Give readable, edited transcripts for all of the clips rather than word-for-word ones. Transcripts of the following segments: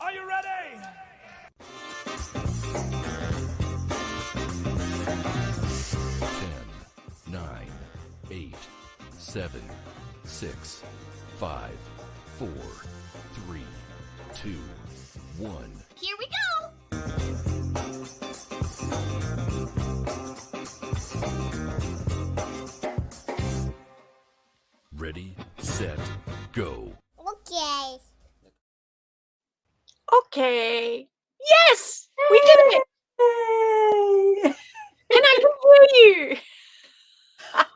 Are you ready? 10, 9, 8, 7, 6, 5, 4, 3, 2, 1. Here we go! Ready, set, go. Okay. Okay. Yes! We did it! Yay! And I can hear you!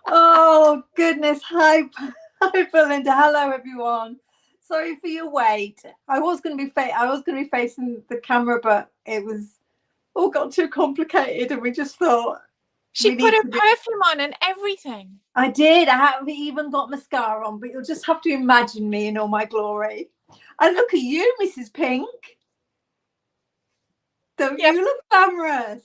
Oh goodness! Hi, Belinda. Hello, everyone. Sorry for your wait. I was going to be facing the camera, but it was all got too complicated, and we just thought She we put need her to do- perfume on and everything. I did. I haven't even got mascara on, but you'll just have to imagine me in all my glory. And look at you, Mrs. Pink. Don't Yep. you look glamorous?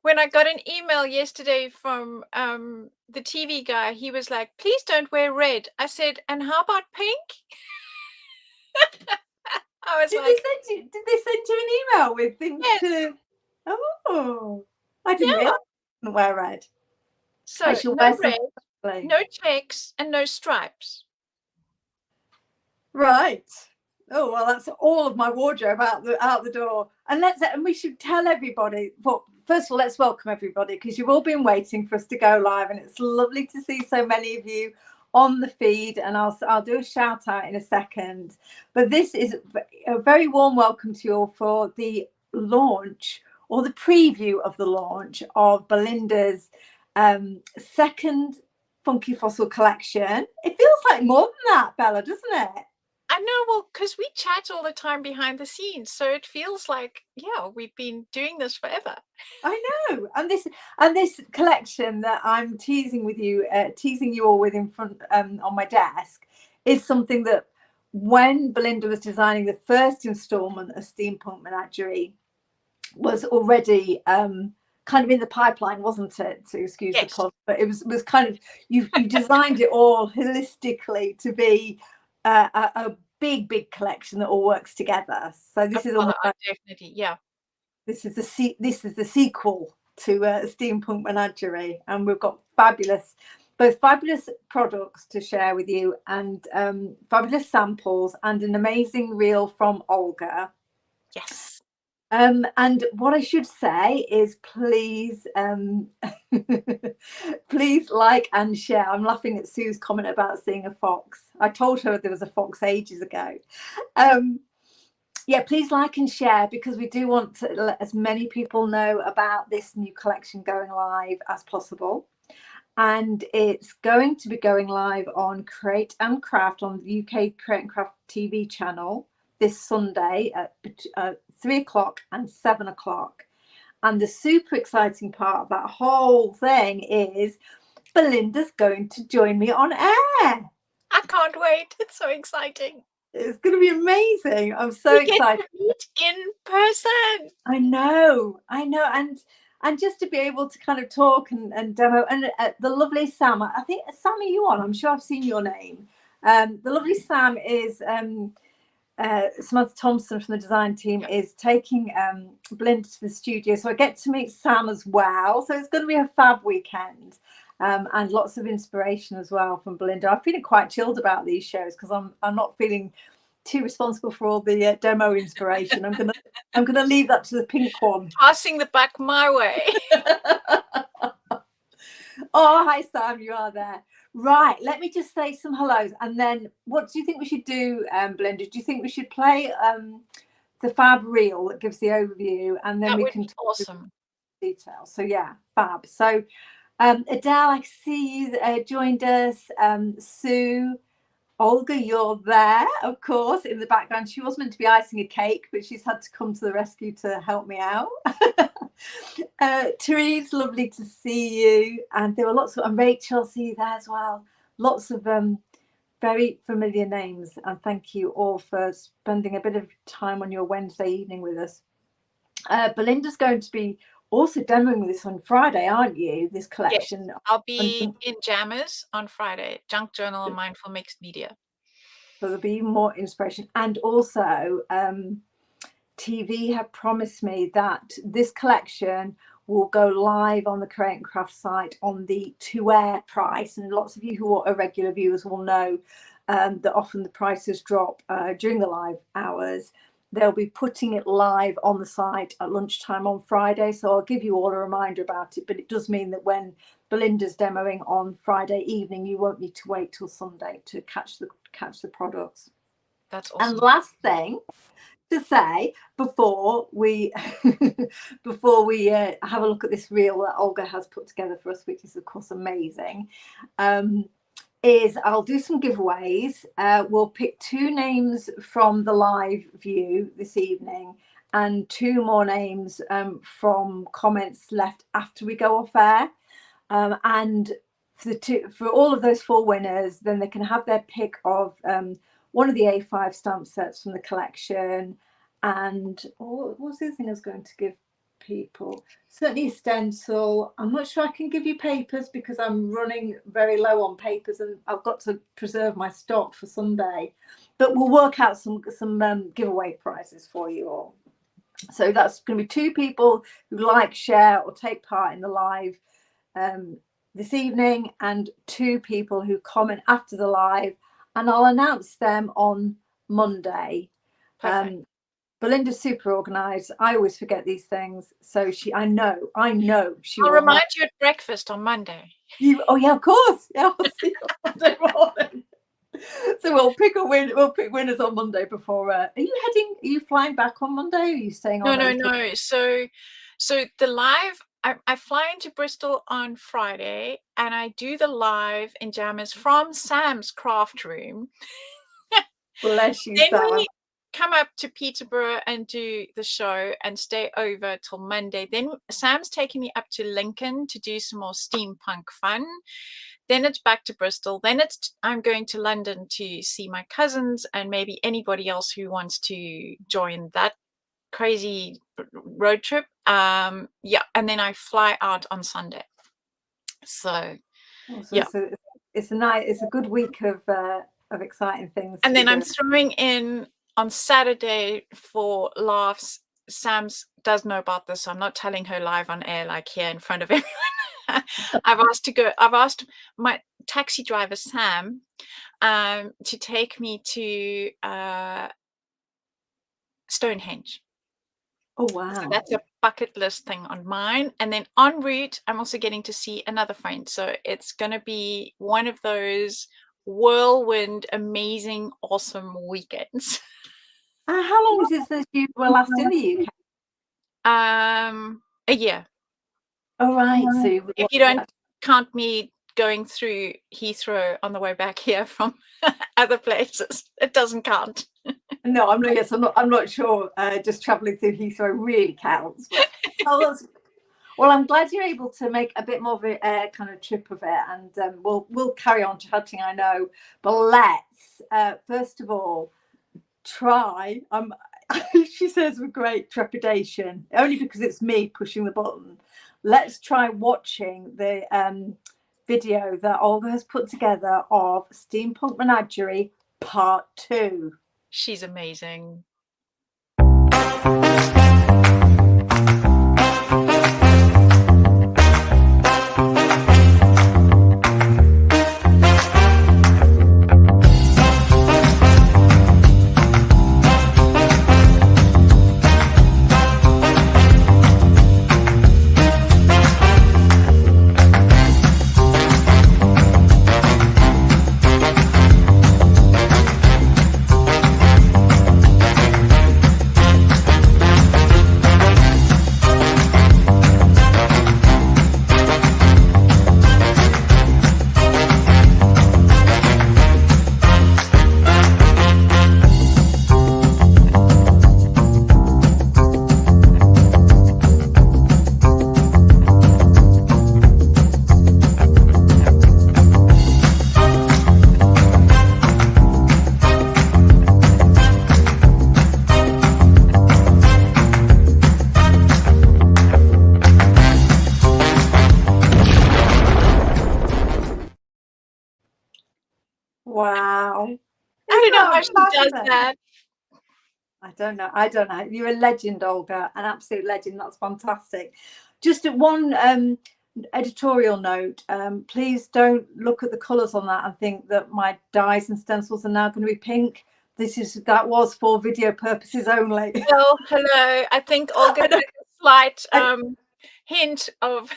When I got an email yesterday from the TV guy, he was like, please don't wear red. I said, and how about pink? I was Did like, they send you an email with things Yes. to? Oh, I didn't Yeah. realise I didn't wear red. so I should no wear some red, blue. no checks, and no stripes. Right. Oh well, that's all of my wardrobe out the door. And we should tell everybody. Well, first of all, let's welcome everybody because you've all been waiting for us to go live, and it's lovely to see so many of you on the feed. And I'll do a shout out in a second. But this is a very warm welcome to you all for the launch or the preview of the launch of Belinda's second Funky Fossil collection. It feels like more than that, Bella, doesn't it? I know, well, because we chat all the time behind the scenes. So it feels like, yeah, we've been doing this forever. I know. And this collection that I'm teasing you all with in front on my desk is something that when Belinda was designing the first installment of Steampunk Menagerie was already kind of in the pipeline, wasn't it? To excuse Yes. the pun, but it was kind of you designed it all holistically to be a big collection that all works together. So this is almost like, definitely, yeah. this is the sequel to Steampunk Menagerie, and we've got both fabulous products to share with you, and fabulous samples, and an amazing reel from Olga. Yes. And what I should say is please please like and share. I'm laughing at Sue's comment about seeing a fox. I told her there was a fox ages ago. Yeah, please like and share because we do want to let as many people know about this new collection going live as possible. And it's going to be going live on Create and Craft on the UK Create and Craft TV channel this Sunday at 3 o'clock and 7 o'clock. And the super exciting part of that whole thing is Belinda's going to join me on air. I can't wait. It's so exciting. It's going to be amazing. I'm so excited. Get to meet in person. I know. And just to be able to kind of talk and demo, and the lovely Sam, I think, Sam, are you on? I'm sure I've seen your name. The lovely Sam is Samantha Thompson from the design team is taking Belinda to the studio, so I get to meet Sam as well. So it's going to be a fab weekend, and lots of inspiration as well from Belinda. I'm feeling quite chilled about these shows because I'm not feeling too responsible for all the demo inspiration. I'm gonna leave that to the pink one. Passing the buck my way. Oh, hi Sam, you are there. Right, let me just say some hellos, and then what do you think we should do, Belinda? Do you think we should play the fab reel that gives the overview, and then That we would can be talk awesome. details. So yeah, fab. So Adele, I see you joined us. Sue, Olga, you're there, of course, in the background. She was meant to be icing a cake, but she's had to come to the rescue to help me out. Therese, lovely to see you. And there were lots of, and Rachel, see you there as well. Lots of very familiar names. And thank you all for spending a bit of time on your Wednesday evening with us. Belinda's going to be also demoing this on Friday, aren't you? This collection. Yes, I'll be in Jammers on Friday, Junk Journal and Mindful Mixed Media. So there'll be more inspiration. And also, TV have promised me that this collection will go live on the Create and Craft site on the to-air price. And lots of you who are regular viewers will know that often the prices drop during the live hours. They'll be putting it live on the site at lunchtime on Friday. So I'll give you all a reminder about it. But it does mean that when Belinda's demoing on Friday evening, you won't need to wait till Sunday to catch the products. That's awesome. And last thing to say before we before we have a look at this reel that Olga has put together for us, which is of course amazing, is I'll do some giveaways. We'll pick 2 names from the live view this evening and 2 more names from comments left after we go off air. And for all of those 4 winners, then they can have their pick of one of the A5 stamp sets from the collection. And what was the other thing I was going to give people? Certainly a stencil. I'm not sure I can give you papers because I'm running very low on papers and I've got to preserve my stock for Sunday. But we'll work out some giveaway prizes for you all. So that's going to be 2 people who like, share or take part in the live this evening, and 2 people who comment after the live, and I'll announce them on Monday. Belinda's super organized. I always forget these things, so I know she will. I'll remind you at breakfast on Monday. Oh yeah, of course. Yeah, I'll see you on Monday morning. So we'll pick winners on Monday before. Are you flying back on Monday? Or are you staying on? No. So the live, I fly into Bristol on Friday and I do the live in Jammers from Sam's craft room. Bless you, then Sam. we come up to Peterborough and do the show and stay over till Monday. Then Sam's taking me up to Lincoln to do some more steampunk fun. Then it's back to Bristol. Then I'm going to London to see my cousins and maybe anybody else who wants to join that crazy road trip. And then I fly out on Sunday. So yeah, it's a good week of exciting things. And then I'm throwing in on Saturday for laughs. Sam's does know about this, so I'm not telling her live on air like here in front of everyone. I've asked my taxi driver Sam to take me to Stonehenge. Oh wow. So that's a bucket list thing on mine. And then en route, I'm also getting to see another friend. So it's going to be one of those whirlwind, amazing, awesome weekends. How long was it since you were last in the UK? A year. Oh right. So if you don't count me going through Heathrow on the way back here from other places, it doesn't count. No, I'm not sure. Just travelling through Heathrow really counts. Well, I'm glad you're able to make a bit more of a kind of trip of it, and we'll carry on chatting, I know. But let's first of all try. She says with great trepidation, only because it's me pushing the button. Let's try watching the video that Olga has put together of Steampunk Menagerie Part 2. She's amazing. Wow. I don't know Isn't how she does fabulous? that. I don't know. I don't know. You're a legend, Olga, an absolute legend. That's fantastic. Just one editorial note. Please don't look at the colours on that and think that my dies and stencils are now going to be pink. That was for video purposes only. Well, hello. I think Olga took a slight hint of.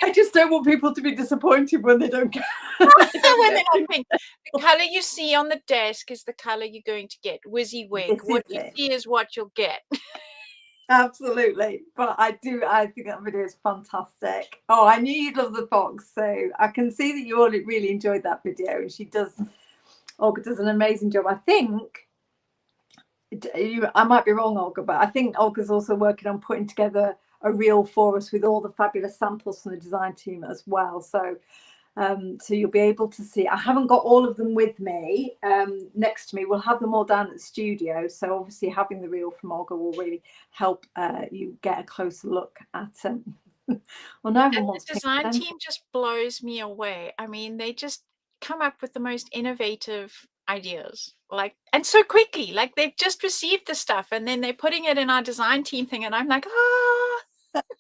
I just don't want people to be disappointed when they don't get. When they're not pink. The color you see on the desk is the color you're going to get. WYSIWYG. What you see is what you'll get. Absolutely. But I think that video is fantastic. Oh, I knew you'd love the fox, so I can see that you all really enjoyed that video, and Olga does an amazing job. I think I might be wrong, Olga, but I think Olga's also working on putting together a reel for us with all the fabulous samples from the design team as well. So you'll be able to see. I haven't got all of them with me next to me. We'll have them all down at the studio. So obviously having the reel from Olga will really help you get a closer look at well, no one wants the design team just blows me away. I mean, they just come up with the most innovative ideas, and so quickly. Like, they've just received the stuff and then they're putting it in our design team thing, and I'm like,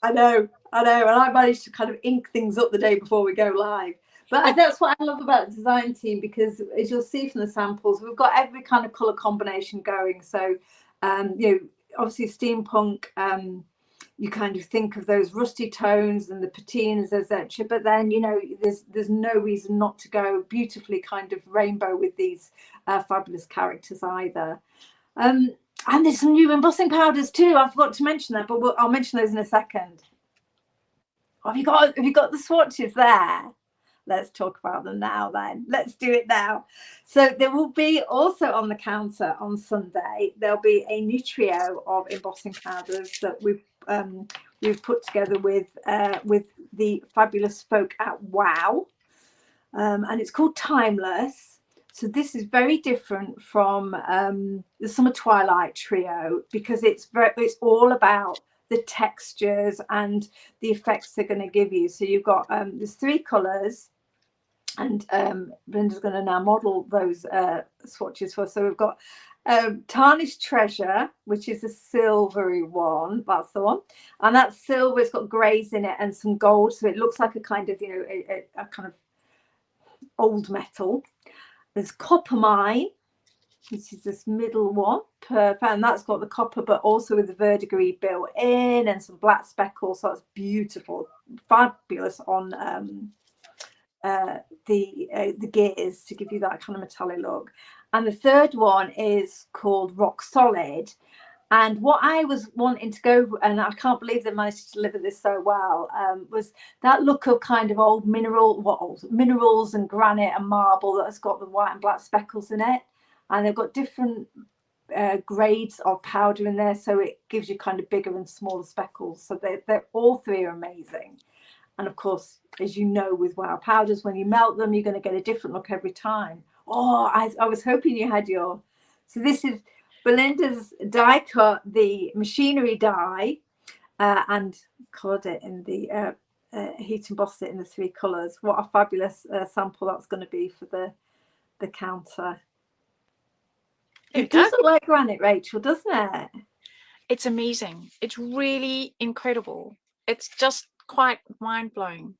I know, and I managed to kind of ink things up the day before we go live. But that's what I love about the design team, because as you'll see from the samples, we've got every kind of colour combination going. So, obviously steampunk, you kind of think of those rusty tones and the patinas, etc. But then, there's no reason not to go beautifully kind of rainbow with these fabulous characters either. And there's some new embossing powders too. I forgot to mention that, but I'll mention those in a second. Have you got the swatches there? Let's talk about them now then. Let's do it now. So there will be also on the counter on Sunday, there'll be a new trio of embossing powders that we've put together with the fabulous folk at Wow. And it's called Timeless. So this is very different from the Summer Twilight trio, because it's all about the textures and the effects they're going to give you. So you've got there's 3 colours, and Belinda's going to now model those swatches for us. So we've got Tarnished Treasure, which is a silvery one. That's the one, and that silver, it's got greys in it and some gold, so it looks like a kind of a kind of old metal. There's Copper Mine, which is this middle one, perfect, and that's got the copper but also with the verdigris built in and some black speckles, so that's beautiful, fabulous on the gears to give you that kind of metallic look. And the third one is called Rock Solid. And what I was wanting to go, and I can't believe they managed to deliver this so well, was that look of kind of old minerals and granite and marble that has got the white and black speckles in it. And they've got different grades of powder in there, so it gives you kind of bigger and smaller speckles. So they're all 3 are amazing. And of course, as you know, with Wow powders, when you melt them, you're going to get a different look every time. Oh, I was hoping you had your. So this is Belinda's die cut, the machinery die, and coloured it in the heat embossed it in the 3 colours. What a fabulous sample that's going to be for the counter. It does look like granite, Rachel, doesn't it? It's amazing. It's really incredible. It's just quite mind-blowing.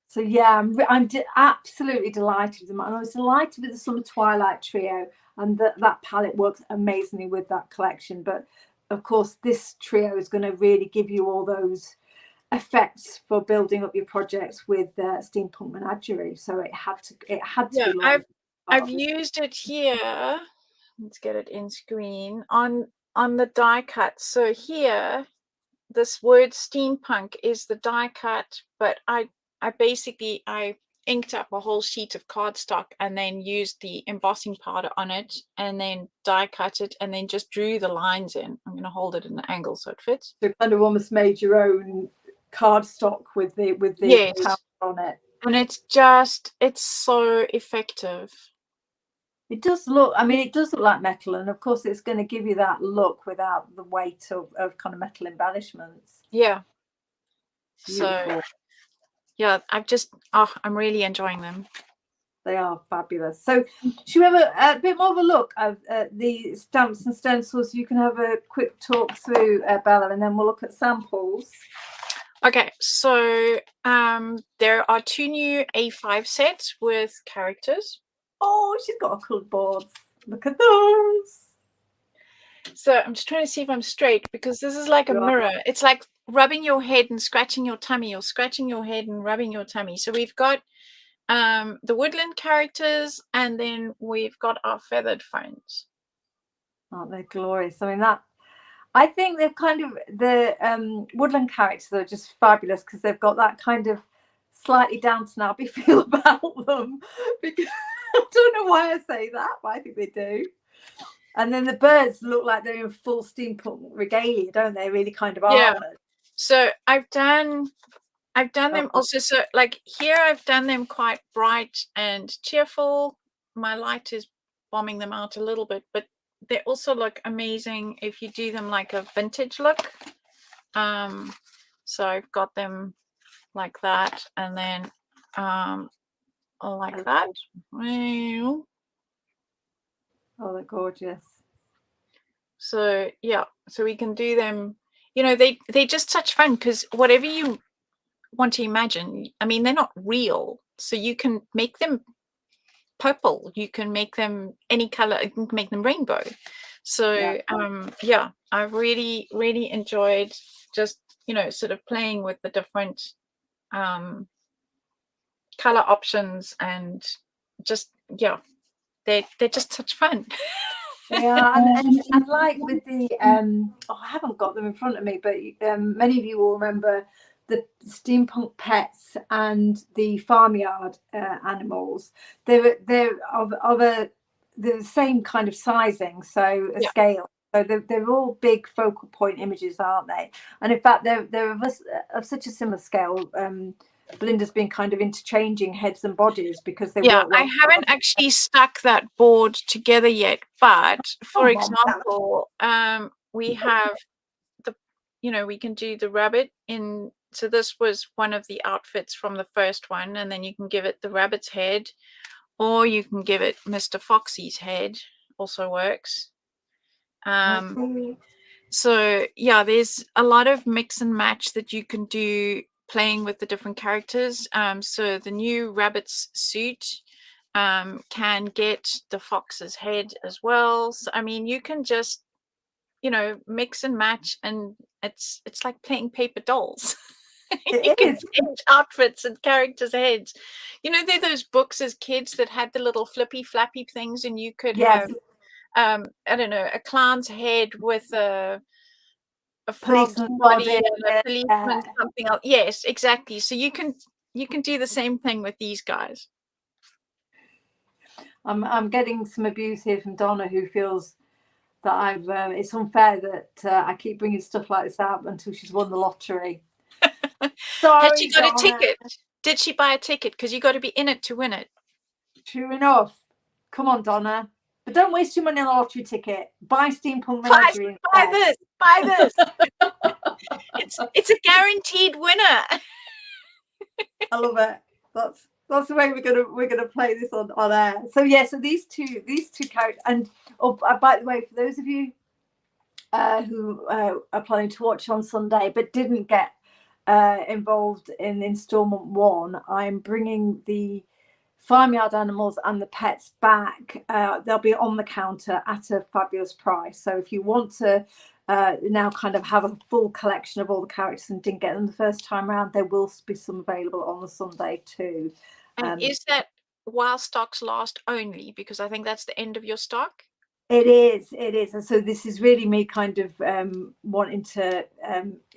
So yeah, I'm absolutely delighted. And I was delighted with the Summer Twilight trio, and that palette works amazingly with that collection. But of course, this trio is going to really give you all those effects for building up your projects with Steampunk Menagerie. So it had to be. I've used it here. Let's get it in screen on the die cut. So here, this word steampunk is the die cut, but I basically inked up a whole sheet of cardstock and then used the embossing powder on it and then die cut it and then just drew the lines in. I'm going to hold it in an angle so it fits. So kind of almost made your own cardstock with the powder on it. And it's so effective. It does look, it does look like metal, and of course it's going to give you that look without the weight of kind of metal embellishments. Yeah. Beautiful. So yeah, I'm really enjoying them. They are fabulous. So should we have a bit more of a look at the stamps and stencils? You can have a quick talk through, Bella, and then we'll look at samples. Okay, so there are 2 new A5 sets with characters. Oh, she's got a coloured boards. Look at those. So I'm just trying to see if I'm straight, because this is like a mirror. It's like rubbing your head and scratching your tummy, or scratching your head and rubbing your tummy. So we've got the woodland characters, and then we've got our feathered friends. Aren't they glorious? I mean, I think they've kind of, the woodland characters are just fabulous, because they've got that kind of slightly Downton Abbey feel about them. Because I don't know why I say that, but I think they do. And then the birds look like they're in full steampunk regalia, don't they? Really kind of armored. So I've done them also. So like here, I've done them quite bright and cheerful. My light is bombing them out a little bit, but they also look amazing if you do them like a vintage look. So I've got them like that, and then like that. Oh, they're gorgeous. So yeah, so we can do them, you know, they're just such fun, because whatever you want to imagine, I mean, they're not real, so you can make them purple, you can make them any color, you can make them rainbow. So yeah, I've really enjoyed just, you know, sort of playing with the different color options, and just they're just such fun. Yeah, and like with the I haven't got them in front of me, but many of you will remember the steampunk pets and the farmyard animals. They're of the same kind of sizing, so a scale. So they're all big focal point images, aren't they? And in fact, they're of such a similar scale. Belinda's been kind of interchanging heads and bodies, because they work well. I haven't actually stuck that board together yet, but for example, we have the, you know, we can do the rabbit in, so this was one of the outfits from the first one, and then you can give it the rabbit's head, or you can give it Mr. Foxy's head, also works. So yeah, there's a lot of mix and match that you can do playing with the different characters. So the new rabbit's suit can get the fox's head as well. So I mean, you can just, you know, mix and match, and it's like playing paper dolls. You can change outfits and characters' heads. You know, they're those books as kids that had the little flippy flappy things, and you could have I don't know, a clown's head with a frog's body and a policeman, something else. Yes, exactly. So you can do the same thing with these guys. I'm getting some abuse here from Donna, who feels that it's unfair that I keep bringing stuff like this out until she's won the lottery. Sorry, had she got Donna. A ticket? Did she buy a ticket? Because you got to be in it to win it. True enough. Come on, Donna. But don't waste your money on a lottery ticket. Buy Steampunk Menagerie. Buy this. It's a guaranteed winner. I love it. That's the way we're gonna play this on air. So yeah, so these two characters, and by the way, for those of you who are planning to watch on Sunday but didn't get involved in installment 1, I'm bringing the farmyard animals and the pets back. They'll be on the counter at a fabulous price. So if you want to now kind of have a full collection of all the characters and didn't get them the first time around, there will be some available on the Sunday too. And is that while stocks last only? Because I think that's the end of your stock. It is. And so this is really me kind of wanting to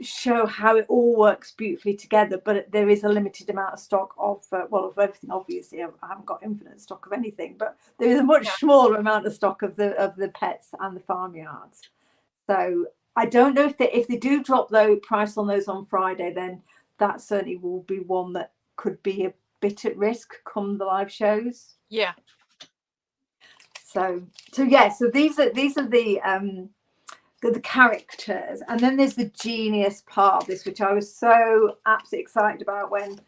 show how it all works beautifully together, but there is a limited amount of stock of everything. Obviously, I haven't got infinite stock of anything, but there is a much smaller amount of stock of the pets and the farmyards. So I don't know if they do drop the price on those on Friday, then that certainly will be one that could be a bit at risk come the live shows. Yeah. So these are the characters, and then there's the genius part of this, which I was so absolutely excited about when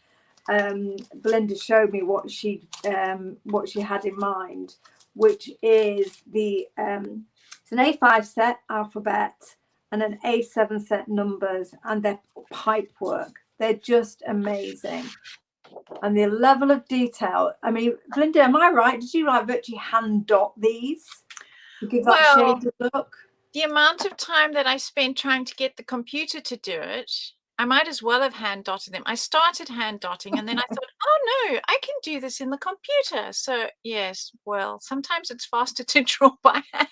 Belinda showed me what she had in mind, which is it's an A5 set alphabet and an A7 set numbers, and their pipe work. They're just amazing. And the level of detail. I mean, Belinda, am I right? Did you virtually hand dot these to give that shaded look? The amount of time that I spent trying to get the computer to do it, I might as well have hand dotted them. I started hand dotting and then I thought, oh no, I can do this in the computer. So yes, well, sometimes it's faster to draw by hand.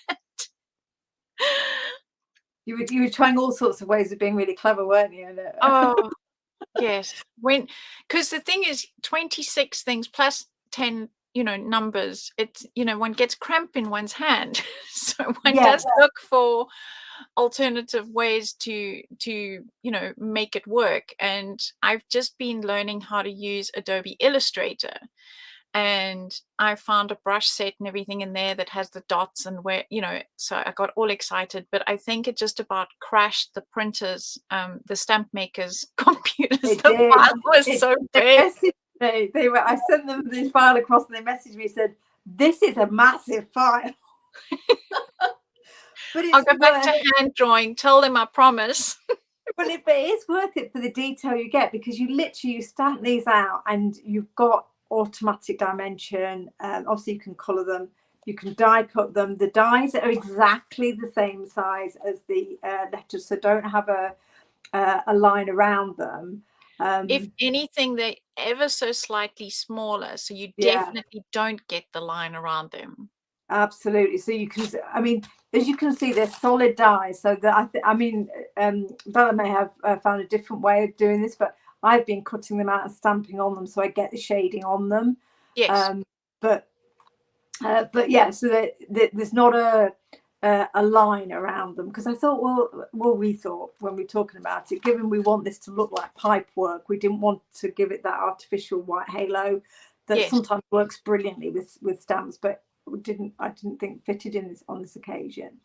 You were trying all sorts of ways of being really clever, weren't you? Oh, yes. Because the thing is, 26 things plus 10, numbers, it's, one gets cramp in one's hand. So one does look for alternative ways to make it work. And I've just been learning how to use Adobe Illustrator. And I found a brush set and everything in there that has the dots and where, so I got all excited, but I think it just about crashed the printers, the stamp makers' computers. The file was so big. I sent them this file across and they messaged me and said, this is a massive file. But I'll go back to hand drawing, tell them I promise. But it is worth it for the detail you get, because you stamp these out and you've got automatic dimension. Obviously you can color them, you can die cut them. The dies are exactly the same size as the letters, so don't have a line around them. If anything, they're ever so slightly smaller, so you definitely don't get the line around them. Absolutely. So you can, I mean, as you can see, they're solid dies. So that Bella may have found a different way of doing this, but I've been cutting them out and stamping on them, so I get the shading on them. Yes. But yeah, so there's not a line around them, because I thought, we thought when we were talking about it, given we want this to look like pipe work, we didn't want to give it that artificial white halo that sometimes works brilliantly with stamps, but I didn't think fitted in on this occasion.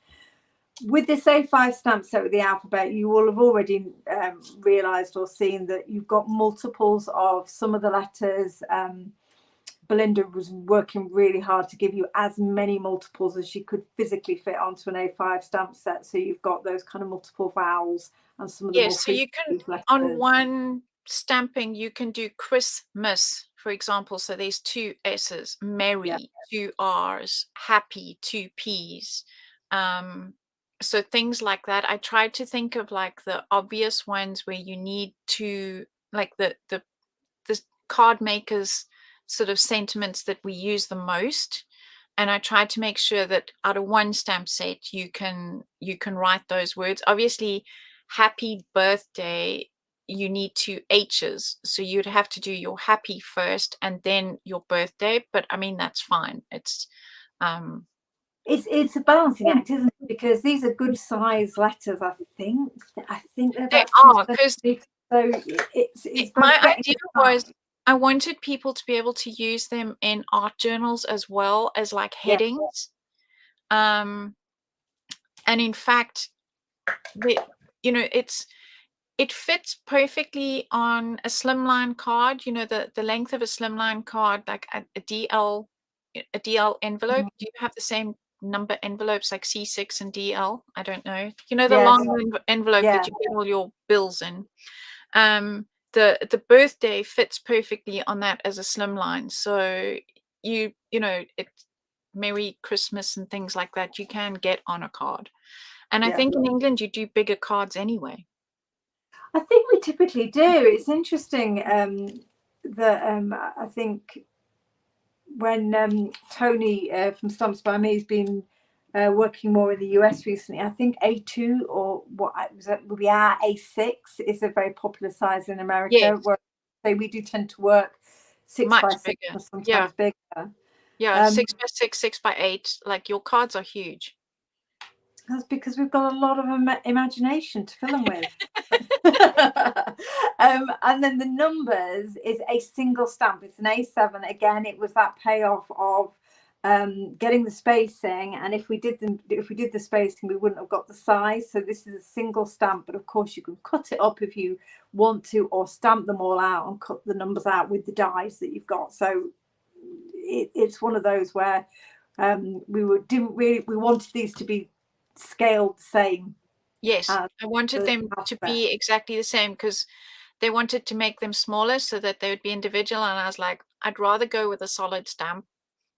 With this A5 stamp set with the alphabet, you will have already realised or seen that you've got multiples of some of the letters. Belinda was working really hard to give you as many multiples as she could physically fit onto an A5 stamp set. So you've got those kind of multiple vowels and some of the more so you can letters. On one stamping you can do Christmas, for example. So there's 2 S's, merry, 2 R's, happy, 2 P's. So things like that. I tried to think of like the obvious ones where you need to, like the card makers sort of sentiments that we use the most, and I tried to make sure that out of one stamp set you can write those words. Obviously, happy birthday, you need 2 H's, so you'd have to do your happy first and then your birthday, but I mean that's fine. It's a balancing act, isn't it? Because these are good size letters. I think they're they about are, because so it's my idea was I wanted people to be able to use them in art journals as well as like headings. And in fact, it fits perfectly on a slimline card. The length of a slimline card, like a DL envelope. Do you have the same number envelopes like C6 and DL? I don't know. The long envelope that you get all your bills in. The birthday fits perfectly on that as a slimline. So it's Merry Christmas and things like that you can get on a card. And I think in England you do bigger cards anyway. I think we typically do. It's interesting that I think when Tony from Stumps by Me has been working more in the US recently, I think A2 or what would be our A6 is a very popular size in America. Where we do tend to work 6 by 6 bigger. or sometimes bigger. 6 by 6, 6 by 8. Like your cards are huge. That's because we've got a lot of imagination to fill them with. And then the numbers is a single stamp. It's an A7. Again, it was that payoff of getting the spacing, and if we did the spacing, we wouldn't have got the size. So this is a single stamp, but of course you can cut it up if you want to, or stamp them all out and cut the numbers out with the dies that you've got. So it's one of those where we wanted these to be scaled the same. Yes, I wanted them to be exactly the same, because they wanted to make them smaller so that they would be individual, and I was like, I'd rather go with a solid stamp.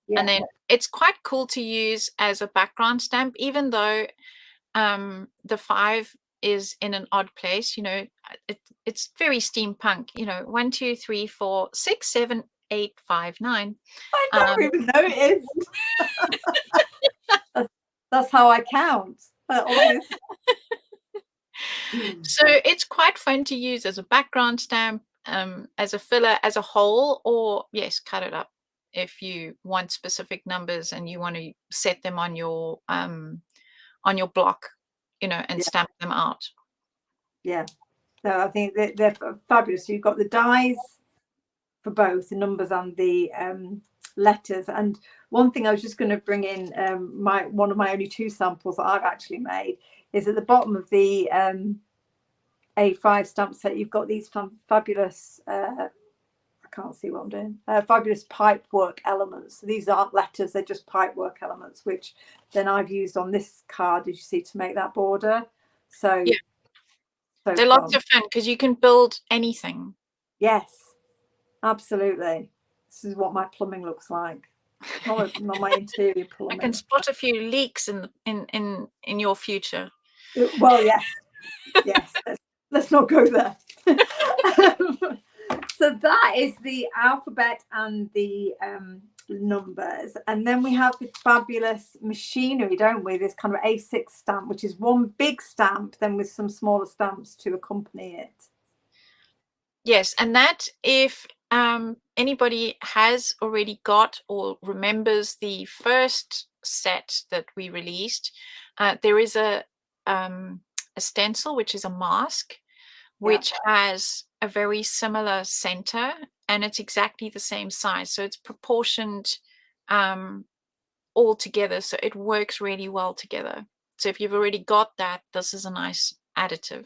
Yeah. And then it's quite cool to use as a background stamp, even though the 5 is in an odd place. You know, it's very steampunk. You know, 1, 2, 3, 4, 6, 7, 8, 5, 9. I never even noticed. That's how I count. So it's quite fun to use as a background stamp, as a filler, as a whole, or yes, cut it up if you want specific numbers and you want to set them on your block, you know, and stamp them out. Yeah, so I think they're fabulous. So you've got the dies for both the numbers and the letters. And one thing I was just going to bring in, one of my only 2 samples that I've actually made is at the bottom of the A5 stamp set. You've got these fabulous I can't see what I'm doing. Fabulous pipe work elements. So these aren't letters, they're just pipe work elements, which then I've used on this card, as you see, to make that border. So yeah, they're lots of fun because you can build anything. Yes, absolutely. This is what my plumbing looks like. Not my interior plumbing. I can spot a few leaks in your future. Well, yes, yes. Let's not go there. So that is the alphabet and the numbers, and then we have the fabulous machinery, don't we? This kind of A6 stamp, which is one big stamp, then with some smaller stamps to accompany it. Yes, and that if anybody has already got or remembers the first set that we released, there is a stencil, which is a mask, which has a very similar center, and it's exactly the same size. So it's proportioned all together. So it works really well together. So if you've already got that, this is a nice additive.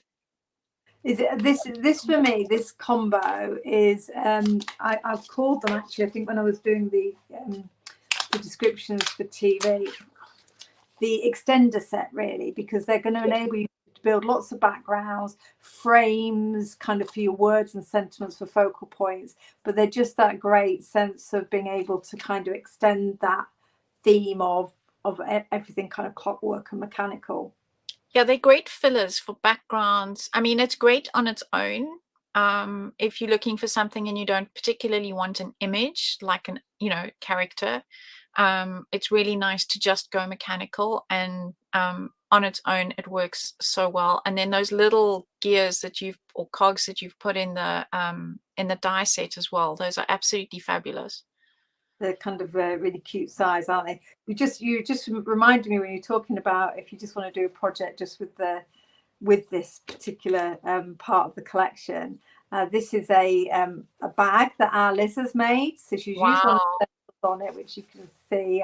Is it this for me, this combo is I've called them, actually, I think when I was doing the descriptions for TV, the extender set, really, because they're going to enable you to build lots of backgrounds, frames, kind of for your words and sentiments for focal points, but they're just that great sense of being able to kind of extend that theme of everything kind of clockwork and mechanical. Yeah, they're great fillers for backgrounds. I mean, it's great on its own. If you're looking for something and you don't particularly want an image, like an, character, it's really nice to just go mechanical, and on its own, it works so well. And then those little gears or cogs that you've put in the die set as well, those are absolutely fabulous. They're kind of really cute size, aren't they? You just reminded me when you're talking about if you just want to do a project just with this particular part of the collection. This is a bag that our Liz has made. So she's used one of the on it, which you can see.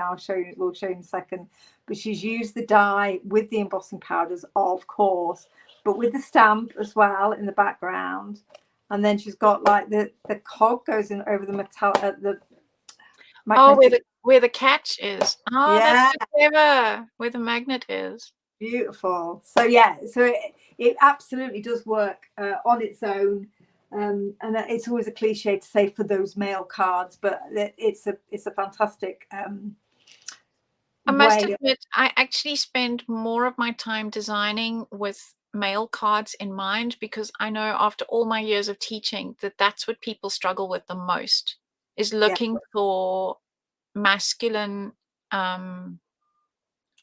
We'll show you in a second. But she's used the die with the embossing powders, of course, but with the stamp as well in the background. And then she's got like the cog goes in over the metal where the catch is. Oh, yeah. That's so clever. Where the magnet is. Beautiful. So yeah, so it absolutely does work on its own. And it's always a cliche to say for those mail cards, but it's a fantastic I must admit, I actually spend more of my time designing with mail cards in mind, because I know after all my years of teaching that's what people struggle with the most, is looking for masculine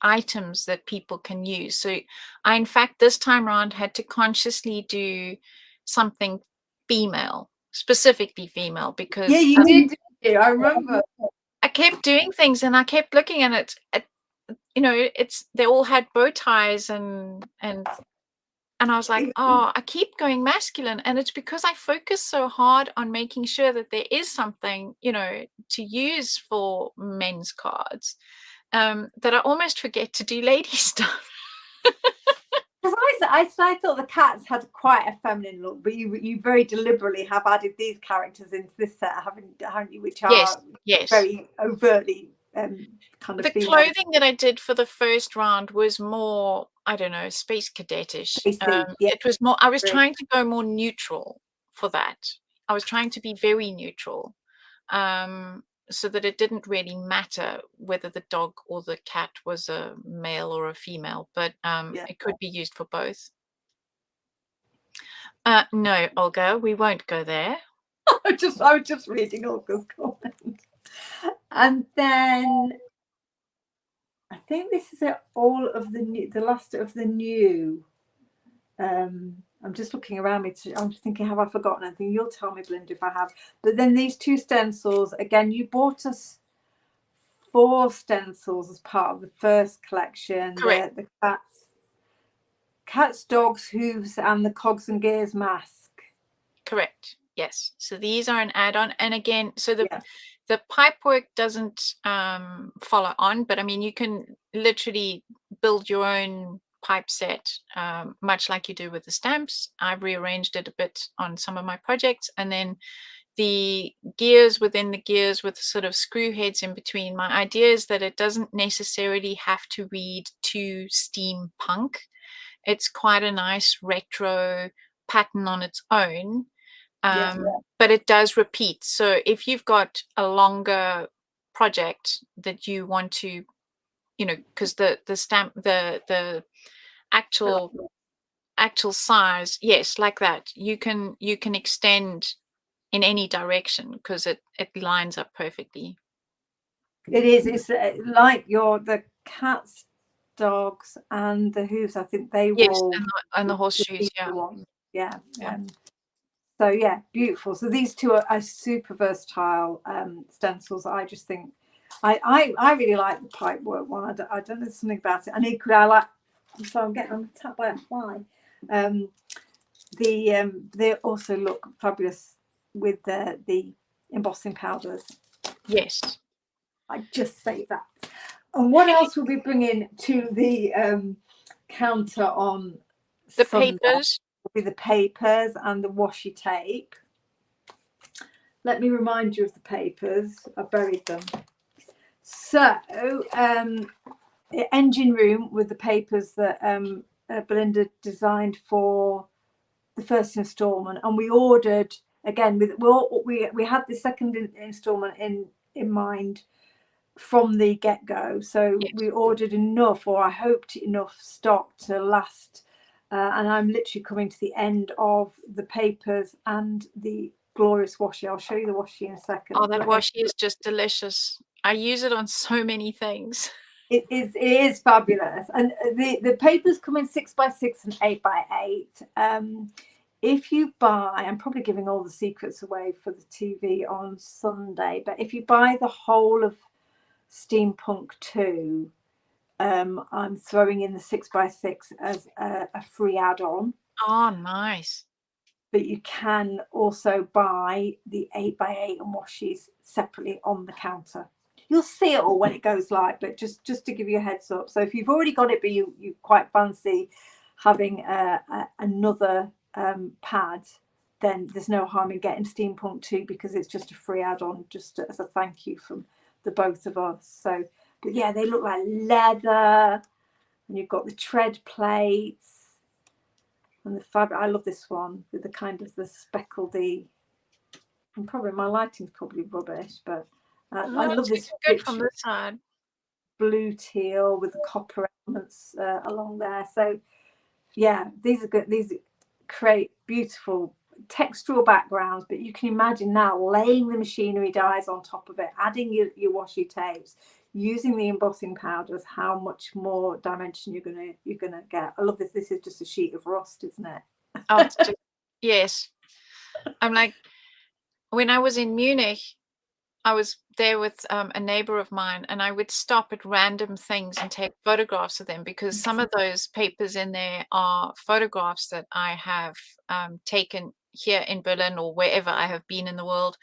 items that people can use. So I, in fact, this time around had to consciously do something female, specifically female, because you did, didn't you? I remember. I kept doing things and I kept looking at it. They all had bow ties and And I was like, oh, I keep going masculine. And it's because I focus so hard on making sure that there is something, to use for men's cards, that I almost forget to do lady stuff. Because I thought the cats had quite a feminine look, but you very deliberately have added these characters into this set, haven't you? Which are Yes. very overtly kind of The female. clothing that I did for the first round was more, I don't know, space cadetish. It was more, I was trying to go more neutral for that. I was trying to be very neutral, so that it didn't really matter whether the dog or the cat was a male or a female, but it could be used for both. No, Olga, we won't go there. I was just reading Olga's comment. And then I think this is all of the last of the new. I'm just looking around me. I'm just thinking, have I forgotten anything? You'll tell me, Belinda, if I have. But then these 2 stencils, again, you bought us 4 stencils as part of the first collection. Correct. The cats, dogs, hooves, and the cogs and gears mask. Correct. Yes. So these are an add-on. And again, so the pipe work doesn't follow on, but I mean, you can literally build your own pipe set, much like you do with the stamps. I've rearranged it a bit on some of my projects, and then the gears within the gears with sort of screw heads in between. My idea is that it doesn't necessarily have to read too steampunk. It's quite a nice retro pattern on its own. But it does repeat. So if you've got a longer project that you want to, because the stamp, the actual size, yes, like that, you can extend in any direction because it lines up perfectly. It is. It's like the cats, dogs, and the hooves. I think they will. And the horseshoes. Yeah. So yeah, beautiful. So these 2 are super versatile stencils. I just think I really like the pipe work one. I don't know something about it. And equally, I like. So I'm attacked by a fly. They also look fabulous with the embossing powders. Yes. I just say that. And what else will we bring in to the counter on the Sunday? papers? Will be the papers and the washi tape. Let me remind you of the papers. I buried them. So, engine room with the papers that Belinda designed for the first instalment, and we ordered again. We had the second instalment in mind from the get-go, so we ordered enough, or I hoped enough stock to last, and I'm literally coming to the end of the papers and the glorious washi. I'll show you the washi in a second. Oh, that washi is just delicious. I use it on so many things. It is fabulous, and the papers come in 6x6 and 8x8. If you buy, I'm probably giving all the secrets away for the TV on Sunday, but if you buy the whole of Steampunk 2, I'm throwing in the 6x6 as a free add-on. Oh, nice. But you can also buy the 8x8 and washies separately on the counter. You'll see it all when it goes live, but just to give you a heads up. So if you've already got it, but you quite fancy having another pad, then there's no harm in getting Steampunk 2, because it's just a free add-on, just as a thank you from the both of us. So, but yeah, they look like leather, and you've got the tread plates and the fabric. I love this one with the kind of the speckledy. And probably my lighting's probably rubbish, but I love this. Good from this side. Blue teal with the copper elements along there. So yeah, these are good. These create beautiful textural backgrounds, but you can imagine now laying the machinery dies on top of it, adding your washi tapes, using the embossing powders, how much more dimension you're gonna get. I love this. This is just a sheet of rust, isn't it? Oh, yes. I'm like, when I was in Munich, I was there with a neighbor of mine, and I would stop at random things and take photographs of them, because some of those papers in there are photographs that I have taken here in Berlin or wherever I have been in the world,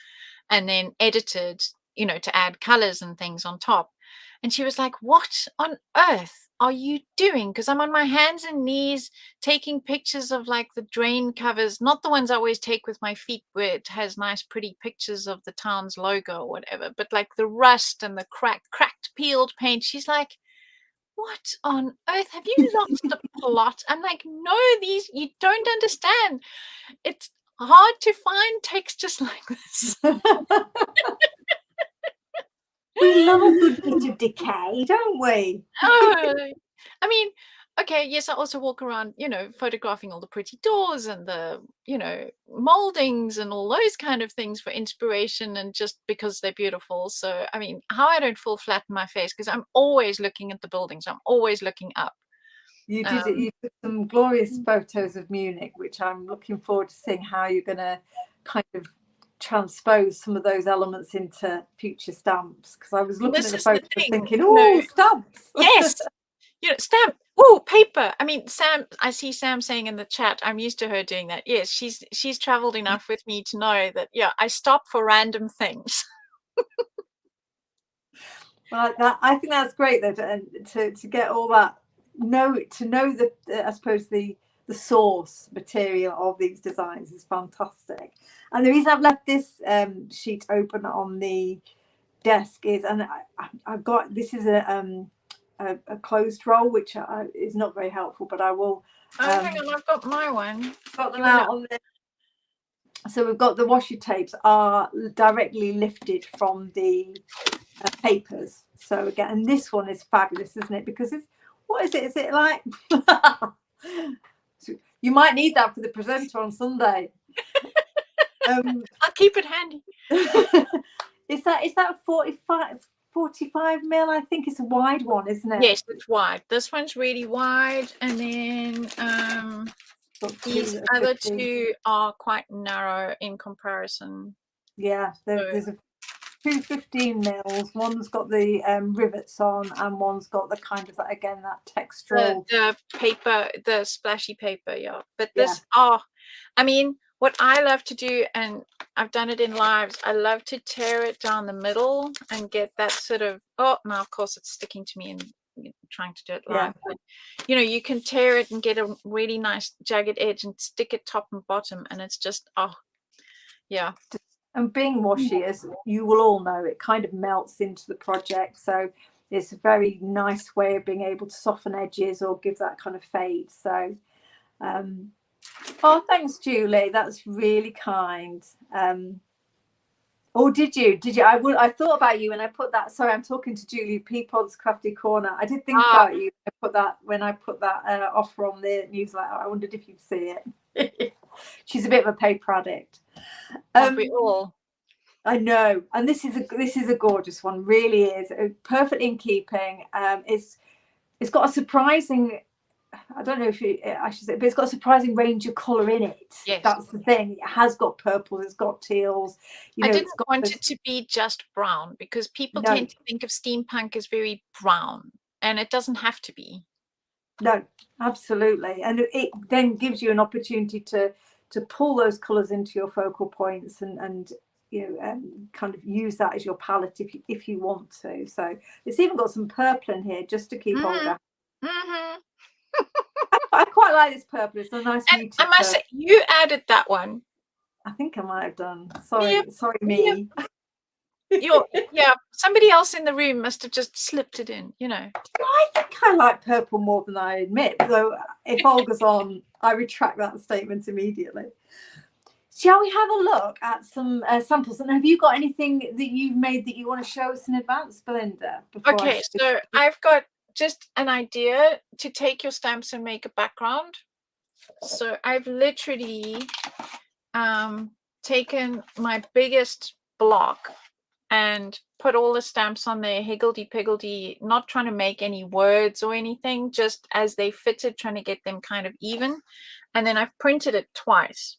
and then edited, to add colors and things on top. And she was like, "What on earth are you doing?" Because I'm on my hands and knees taking pictures of like the drain covers, not the ones I always take with my feet where it has nice, pretty pictures of the town's logo or whatever, but like the rust and the cracked, peeled paint. She's like, "What on earth? Have you lost the plot?" I'm like, "No, you don't understand. It's hard to find textures like this." We love a good bit of decay, don't we? Oh, I mean, okay, yes, I also walk around, photographing all the pretty doors and the, moldings and all those kind of things for inspiration and just because they're beautiful. So, I mean, how I don't fall flat in my face, because I'm always looking at the buildings. I'm always looking up. You did it. You took some glorious photos of Munich, which I'm looking forward to seeing how you're going to kind of transpose some of those elements into future stamps, because I was looking at the photos thinking, oh, stamps. Yes. Stamp. Oh, paper. I mean, Sam, I see Sam saying in the chat, I'm used to her doing that. Yes, she's traveled enough with me to know that, I stop for random things. Well, I think that's great, though, to get all that, to know the I suppose the source material of these designs is fantastic. And the reason I've left this sheet open on the desk is, and I've got, this is a closed roll, which is not very helpful, but I will. Hang on, I've got my one. Got them out on the. So we've got the washi tapes are directly lifted from the papers. So again, and this one is fabulous, isn't it? Because it's, what is it? Is it like? You might need that for the presenter on Sunday. I'll keep it handy. Is that 45 mil? I think it's a wide one, isn't it? Yes, it's wide. This one's really wide, and then these other two are quite narrow in comparison. Yeah, there's a 215 mils. One's got the rivets on, and one's got the kind of that textural. The paper, the splashy paper, yeah. But this, I mean, what I love to do, and I've done it in lives, I love to tear it down the middle and get that sort of, now of course it's sticking to me and trying to do it live. But, you can tear it and get a really nice jagged edge and stick it top and bottom, and it's just, yeah. And being washi, as you will all know, it kind of melts into the project. So it's a very nice way of being able to soften edges or give that kind of fade. So, thanks, Julie. That's really kind. Or did you? I thought about you when I put that. Sorry, I'm talking to Julie, Peapod's Crafty Corner. I did think about you when I put that offer on the newsletter. I wondered if you'd see it. She's a bit of a paper addict. We all. I know, and this is a gorgeous one. Really is perfect in keeping. It's got a surprising. I don't know if I should say, but it's got a surprising range of colour in it. Yes. That's the thing. It has got purples, it's got teals. I didn't want it to be just brown, because people tend to think of steampunk as very brown, and it doesn't have to be. No, absolutely. And it then gives you an opportunity to pull those colours into your focal points and kind of use that as your palette if you want to. So it's even got some purple in here just to keep Olga. I quite like this purple. It's a nice. And I must say, you added that one. I think I might have done. Sorry, me. Somebody else in the room must have just slipped it in. I think I like purple more than I admit. So if Olga's on, I retract that statement immediately. Shall we have a look at some samples? And have you got anything that you've made that you want to show us in advance, Belinda? Okay, so I've got just an idea to take your stamps and make a background. So I've literally taken my biggest block and put all the stamps on there, higgledy-piggledy, not trying to make any words or anything, just as they fitted, trying to get them kind of even. And then I've printed it twice.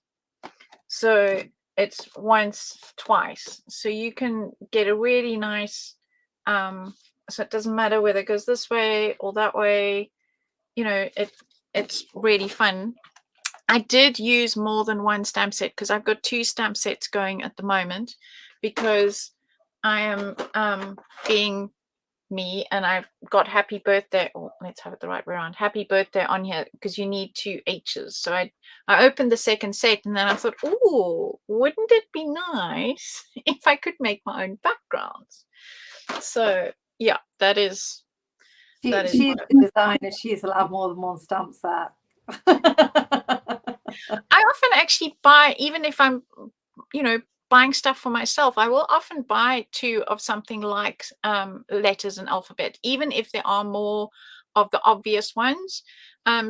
So it's once, twice. So you can get a really nice, so it doesn't matter whether it goes this way or that way, you know, it's really fun. I did use more than one stamp set because I've got 2 stamp sets going at the moment because I am being me, and I've got happy birthday, or let's have it the right way around, happy birthday on here because you need 2 H's. So I opened the second set and then I thought, oh, wouldn't it be nice if I could make my own backgrounds? So yeah, that is She's the designer. She's allowed more than one stamp set. I often actually buy, even if I'm, you know, buying stuff for myself, I will often buy 2 of something like letters and alphabet, even if there are more of the obvious ones,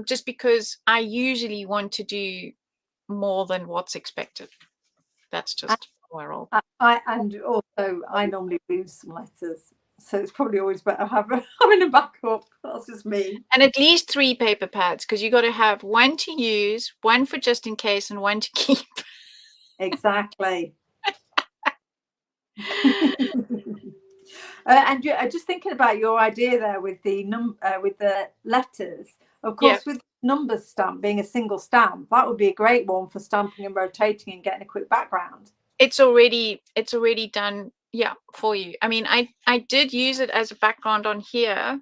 just because I usually want to do more than what's expected. That's just how I roll. And also, I normally lose some letters, so it's probably always better having a backup. That's just me. And at least 3 paper pads, because you got to have 1 to use, 1 for just in case, and 1 to keep. Exactly. And just thinking about your idea there with the letters, of course, with numbers stamp being a single stamp, that would be a great one for stamping and rotating and getting a quick background. It's already done, for you. I mean, I did use it as a background on here,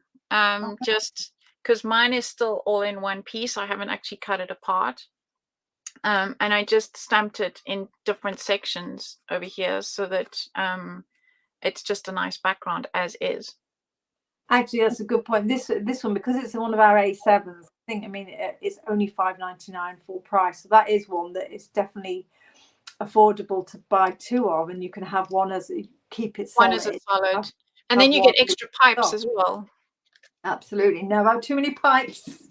just because mine is still all in one piece. I haven't actually cut it apart. And I just stamped it in different sections over here so that it's just a nice background as is. Actually, that's a good point. This one, because it's one of our A7s, I mean, it's only $5.99 full price. So that is one that is definitely affordable to buy 2 of, and you can have one as keep it solid. One as a solid, and then you get extra pipes as well. Absolutely, never have too many pipes.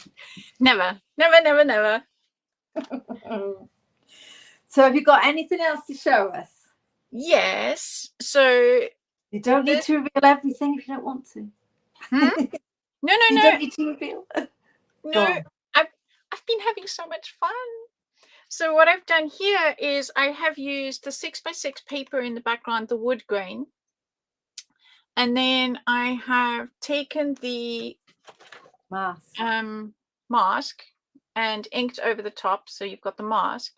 Never, never, never, never. So have you got anything else to show us? Yes. So you don't need to reveal everything if you don't want to. No. You don't need to reveal. No, I've been having so much fun. So what I've done here is I have used the 6x6 paper in the background, the wood grain, and then I have taken the mask and inked over the top, so you've got the mask.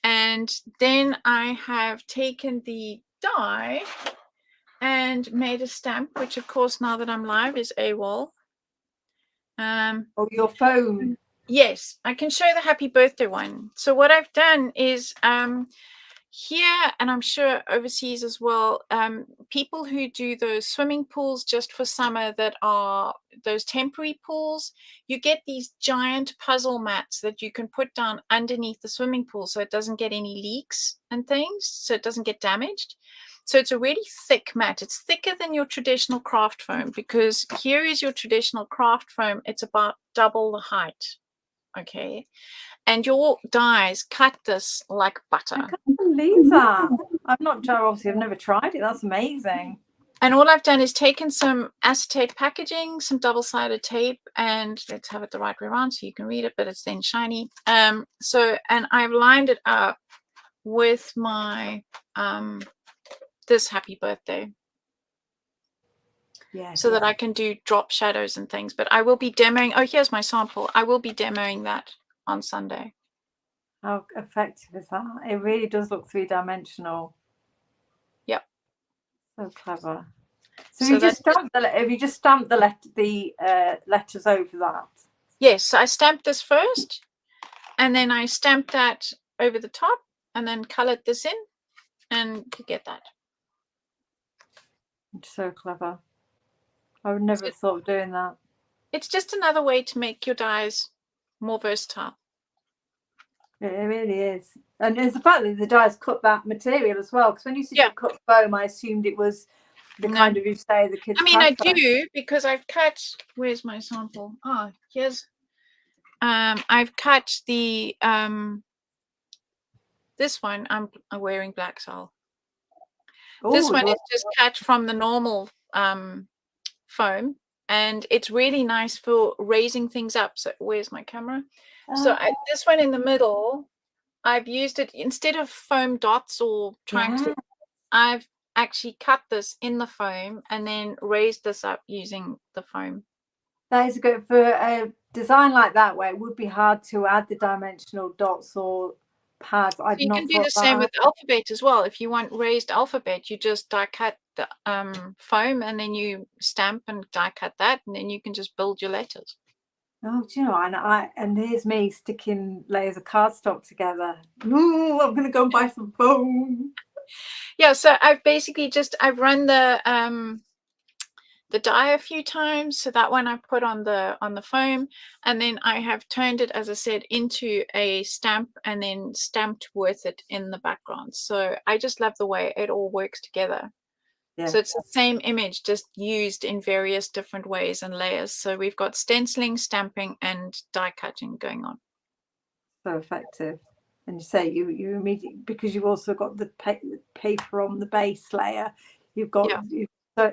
And then I have taken the die and made a stamp, which of course, now that I'm live, is AWOL. Your phone. Yes, I can show the happy birthday one. So what I've done is here, and I'm sure overseas as well, people who do those swimming pools just for summer that are those temporary pools, you get these giant puzzle mats that you can put down underneath the swimming pool so it doesn't get any leaks and things, so it doesn't get damaged. So it's a really thick mat. It's thicker than your traditional craft foam, because here is your traditional craft foam. It's about double the height. Okay. And your dies cut this like butter. I can't believe that. Obviously I've never tried it. That's amazing. And all I've done is taken some acetate packaging, some double-sided tape, and let's have it the right way around so you can read it, but it's then shiny. And I've lined it up with my this happy birthday. So that I can do drop shadows and things. But I will be demoing. Oh, here's my sample. I will be demoing that on Sunday. How effective is that? It really does look 3-dimensional. Yep. So clever. So you just stamped the letters over that? Yes. So I stamped this first, and then I stamped that over the top, and then colored this in, and you get that. It's so clever. I would never have thought of doing that. It's just another way to make your dies more versatile. It really is. And it's the fact that the dies cut that material as well. Because when you said you cut foam, I assumed it was the kind of, you say, the kids. I mean, I do, because I've cut. Where's my sample? Oh, here's. I've cut the this one. I'm wearing black, so this one is just cut from the normal foam, and it's really nice for raising things up. So where's my camera? So this one in the middle, I've used it instead of foam dots or trying Yeah. to, I've actually cut this in the foam and then raised this up using the foam. That is good for a design like that, where it would be hard to add the dimensional dots or pads. So I'd you not can do thought the same that. with alphabet as well. If you want raised alphabet, you just die cut the foam and then you stamp and die cut that, and then you can just build your letters. Oh, do you know? And here's me sticking layers of cardstock together. Ooh, I'm gonna go and buy some foam. Yeah, so I've basically I've run the dye a few times, so that one I put on the foam, and then I have turned it, as I said, into a stamp and then stamped with it in the background. So I just love the way it all works together. Yeah, So it's the same image, just used in various different ways and layers. So we've got stenciling, stamping, and die cutting going on. so effective. And you say you immediately, because you've also got the paper on the base layer, you've got the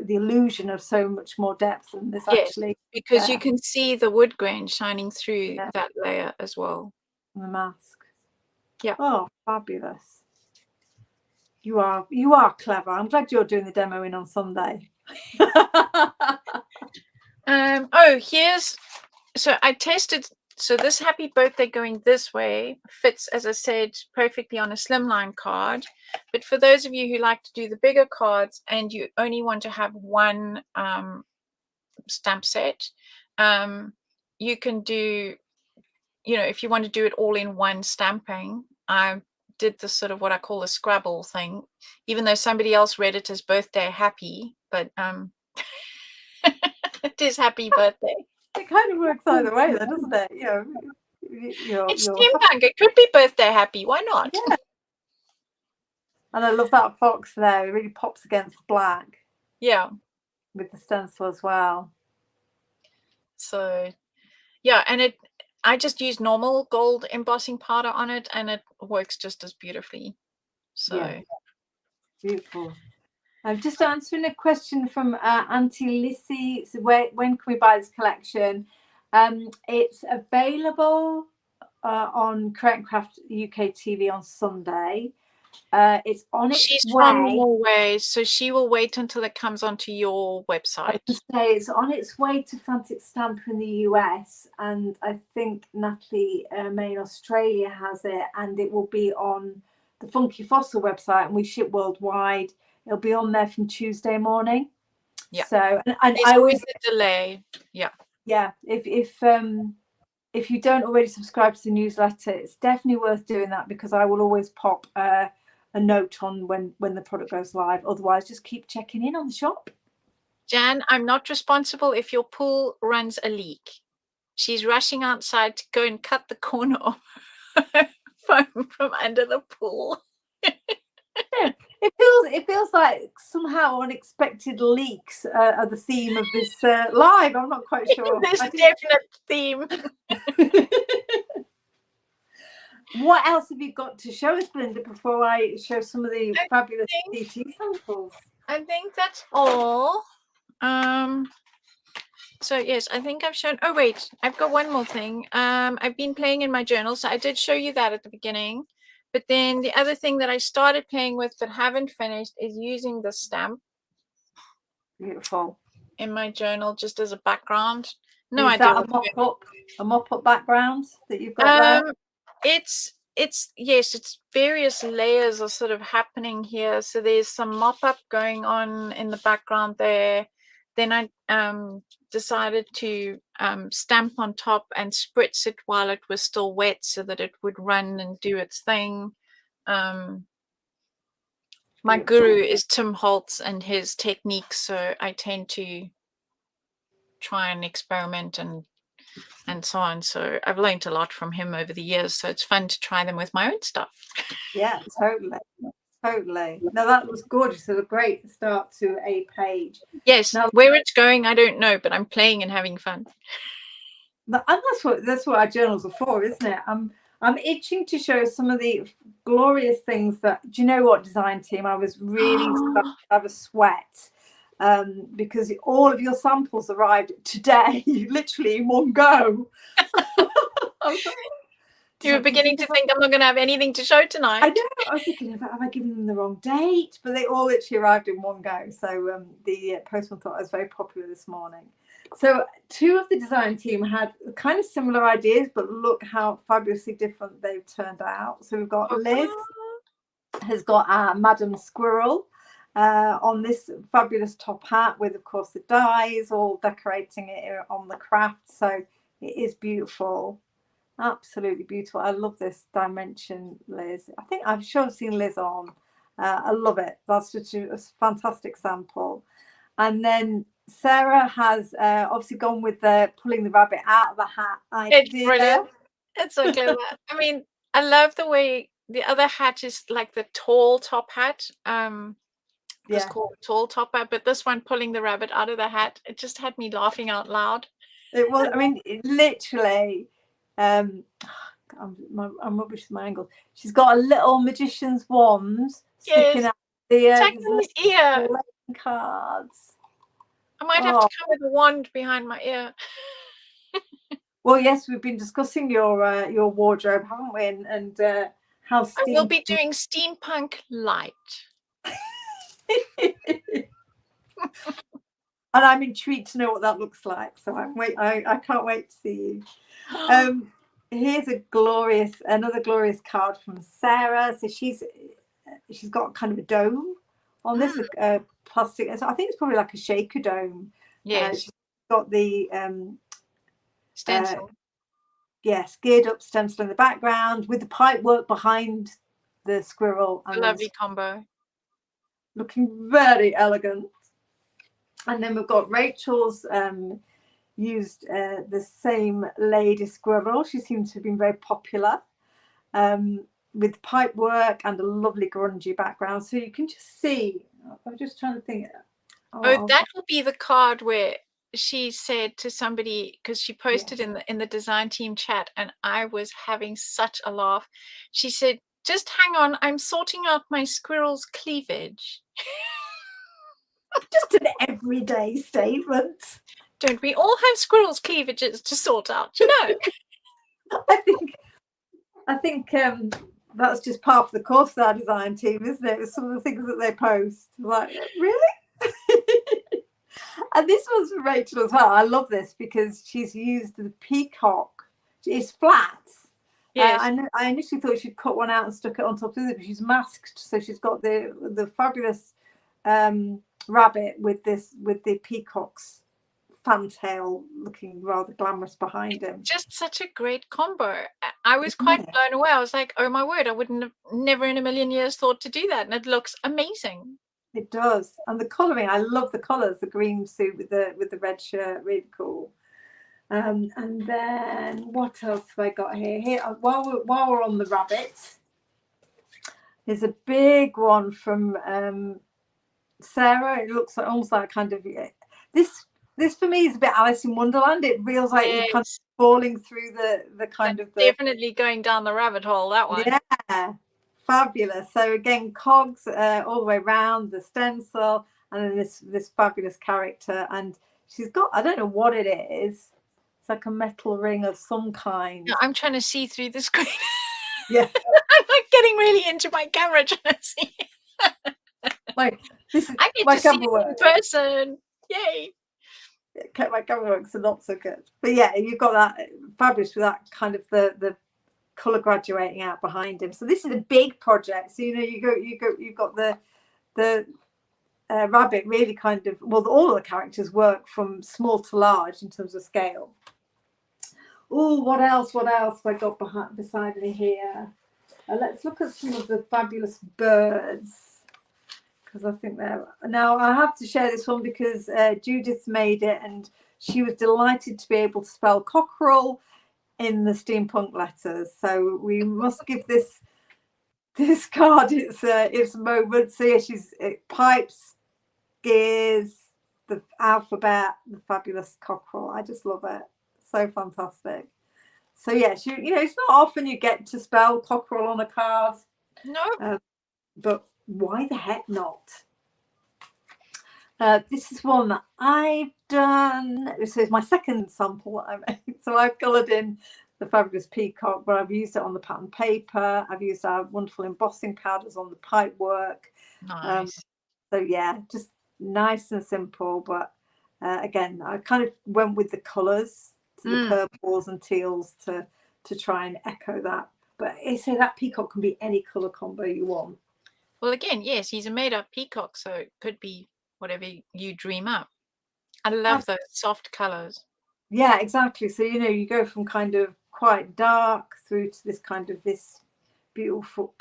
illusion of so much more depth than this actually. Because you can see the wood grain shining through that layer as well. The mask. Yeah. Oh, fabulous. You are clever. I'm glad you're doing the demo in on Sunday. So I tested. So this happy birthday going this way fits, as I said, perfectly on a slimline card. But for those of you who like to do the bigger cards and you only want to have one stamp set, you can do, if you want to do it all in one stamping, I did the sort of what I call a Scrabble thing, even though somebody else read it as birthday happy, but it is happy birthday. It kind of works either way, though, doesn't it? It's steampunk. It could be birthday happy. Why not? Yeah. And I love that fox there. It really pops against the black. Yeah. With the stencil as well. So, yeah, and I just use normal gold embossing powder on it, and it works just as beautifully. So yeah. Beautiful. I'm just answering a question from Auntie Lissy. So when can we buy this collection? It's available on Correct Craft UK TV on Sunday. It's on its She's way. from Norway, so she will wait until it comes onto your website. I would say it's on its way to Frantic Stamper in the US, and I think Natalie May in Australia has it, and it will be on the Funky Fossil website, and we ship worldwide. It'll be on there from Tuesday morning. Yeah. So and there's I always a delay. Yeah. Yeah. If you don't already subscribe to the newsletter, it's definitely worth doing that, because I will always pop a note on when the product goes live. Otherwise, just keep checking in on the shop. Jan, I'm not responsible if your pool runs a leak. She's rushing outside to go and cut the corner off from under the pool. It feels like somehow unexpected leaks are the theme of this live. I'm not quite sure. There's a definite theme. What else have you got to show us, Belinda, before I show some of the fabulous CT samples? I think that's all. So yes, I think I've shown. Oh wait, I've got one more thing. I've been playing in my journal, so I did show you that at the beginning. But then the other thing that I started playing with but haven't finished is using the stamp. Beautiful. In my journal, just as a background. No Is idea. That a mop-up background that you've got there? It's various layers are sort of happening here. So there's some mop-up going on in the background there. Then I decided to stamp on top and spritz it while it was still wet so that it would run and do its thing. My guru is Tim Holtz and his techniques, so I tend to try and experiment and so on. So I've learned a lot from him over the years, so it's fun to try them with my own stuff. Yeah, totally. No, that was gorgeous. It was a great start to a page. Yes. Now, where it's going, I don't know, but I'm playing and having fun. And that's what our journals are for, isn't it? I'm itching to show some of the glorious things that. Do you know what, design team? I was really starting to have a sweat because all of your samples arrived today, literally in one go. You were beginning to think I'm not going to have anything to show tonight. I know. I was thinking, have I given them the wrong date? But they all literally arrived in one go. So the postman thought I was very popular this morning. So 2 of the design team had kind of similar ideas, but look how fabulously different they've turned out. So we've got Liz has got Madam Squirrel on this fabulous top hat with, of course, the dies all decorating it on the craft. So it is beautiful. Absolutely beautiful. I love this dimension, Liz. I think I'm sure I've seen Liz on. I love it. That's such a fantastic sample. And then Sarah has obviously gone with the pulling the rabbit out of the hat idea. It's brilliant. It's so clever. I mean, I love the way the other hat is like the tall top hat. It's called tall top hat, but this one pulling the rabbit out of the hat, it just had me laughing out loud. It was. I mean, it literally. I'm rubbish with my angles. She's got a little magician's wand sticking out the ear. Cards. I might have to come with a wand behind my ear. Well, yes, we've been discussing your wardrobe, haven't we? And how I will be doing steampunk light. And I'm intrigued to know what that looks like. So I can't wait to see you. Here's another glorious card from Sarah. So she's got kind of a dome on this plastic. So I think it's probably like a shaker dome. Yes. She's got the stencil. Yes, geared up stencil in the background with the pipe work behind the squirrel. A lovely combo. Looking very elegant. And then we've got Rachel's used the same lady squirrel. She seems to have been very popular with pipe work and a lovely grungy background. So you can just see, I'm just trying to think. That will be the card where she said to somebody, because she posted in the design team chat, and I was having such a laugh. She said, just hang on, I'm sorting out my squirrel's cleavage. Just an everyday statement. Don't we all have squirrels' cleavages to sort out, you know? I think that's just part of the course of our design team, isn't it? Some of the things that they post. Like, really? And this one's for Rachel as well. I love this because she's used the peacock. It's flat. Yes. I initially thought she'd cut one out and stuck it on top of it, but she's masked. So she's got the fabulous rabbit with the peacock's fantail looking rather glamorous behind him. Just such a great combo. I was quite blown away. I was like, oh my word, I wouldn't have never in a million years thought to do that. And it looks amazing. It does. And the colouring, I love the colours, the green suit with the red shirt, really cool. And then what else have I got here? While we're on the rabbit, there's a big one from Sarah. It looks like almost like kind of this for me is a bit Alice in Wonderland. It feels like you're kind of falling through the kind of definitely going down the rabbit hole, that one. Yeah, fabulous. So again, cogs all the way around, the stencil, and then this fabulous character. And she's got, I don't know what it is. It's like a metal ring of some kind. No, I'm trying to see through the screen. Yeah. I'm like getting really into my camera trying to see. Like, this is I get my to see camera it in person. Yay. My camera works are not so good. But yeah, you've got that fabulous with that kind of the colour graduating out behind him. So this is a big project. So you've got the rabbit really kind of, well, all of the characters work from small to large in terms of scale. Oh, what else have I got beside me here? Let's look at some of the fabulous birds, because I think now I have to share this one because Judith made it and she was delighted to be able to spell cockerel in the steampunk letters. So we must give this card its moment. So yeah, pipes, gears, the alphabet, the fabulous cockerel. I just love it. So fantastic. So yeah, it's not often you get to spell cockerel on a card. No. But why the heck not? This is one that I've done. This is my second sample that I made. So I've coloured in the fabulous peacock, but I've used it on the pattern paper. I've used our wonderful embossing powders on the pipe work. Nice. So yeah, just nice and simple. But again, I kind of went with the colours, the purples and teals to try and echo that. But I say that peacock can be any colour combo you want. Well, again, yes, he's a made-up peacock, so it could be whatever you dream up. I love those soft colours. Yeah, exactly. So, you know, you go from kind of quite dark through to this kind of this beautiful